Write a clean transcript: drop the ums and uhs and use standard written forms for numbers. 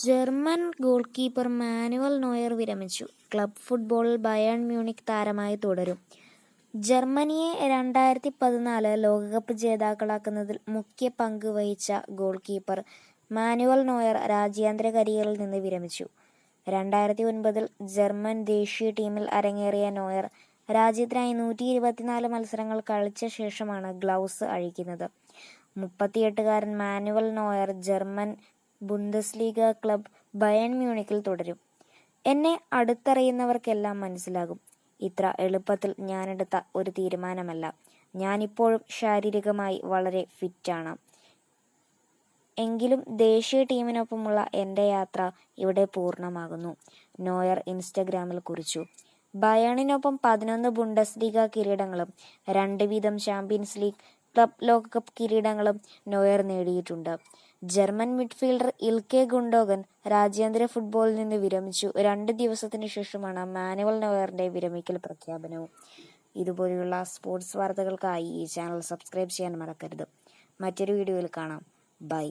German goalkeeper Manuel Neuer വിരമിച്ചു. Club ഫുട്ബോളിൽ Bayern Munich താരമായി തുടരും. ജർമ്മനിയെ 2014 ലോകകപ്പ് ജേതാക്കളാക്കുന്നതിൽ മുഖ്യ പങ്ക് വഹിച്ച ഗോൾ കീപ്പർ മാനുവൽ നോയർ രാജ്യാന്തര കരിയറിൽ നിന്ന് വിരമിച്ചു. 2009 ജർമ്മൻ ദേശീയ ടീമിൽ അരങ്ങേറിയ നോയർ രാജ്യത്തിനായി 124 മത്സരങ്ങൾ കളിച്ച ശേഷമാണ് ഗ്ലൗസ് അഴിക്കുന്നത്. 38-കാരൻ Manuel Neuer German Bundesliga club Bayern മ്യൂണിക്കിൽ തുടരും. എന്നെ അടുത്തറിയുന്നവർക്കെല്ലാം മനസ്സിലാകും, ഇത്ര എളുപ്പത്തിൽ ഞാനെടുത്ത ഒരു തീരുമാനമല്ല. ഞാനിപ്പോഴും ശാരീരികമായി വളരെ ഫിറ്റാണ്. എങ്കിലും ദേശീയ ടീമിനൊപ്പമുള്ള എൻ്റെ യാത്ര ഇവിടെ പൂർണ്ണമാകുന്നു, നോയർ ഇൻസ്റ്റഗ്രാമിൽ കുറിച്ചു. ബയേണിനൊപ്പം 11 ബുണ്ടസ്ലീഗ കിരീടങ്ങളും 2 വീതം ചാമ്പ്യൻസ് ലീഗ്, ക്ലബ് ലോകകപ്പ് കിരീടങ്ങളും നോയർ നേടിയിട്ടുണ്ട്. ജർമ്മൻ മിഡ്ഫീൽഡർ ഇൽക്കെ ഗുണ്ടോഗൻ രാജ്യാന്തര ഫുട്ബോളിൽ നിന്ന് വിരമിച്ചു. 2 ദിവസത്തിനു ശേഷമാണ് മാനുവൽ നോയറിന്റെ വിരമിക്കൽ പ്രഖ്യാപനവും. ഇതുപോലെയുള്ള സ്പോർട്സ് വാർത്തകൾക്കായി ഈ ചാനൽ സബ്സ്ക്രൈബ് ചെയ്യാൻ മറക്കരുത്. മറ്റൊരു വീഡിയോയിൽ കാണാം. ബൈ.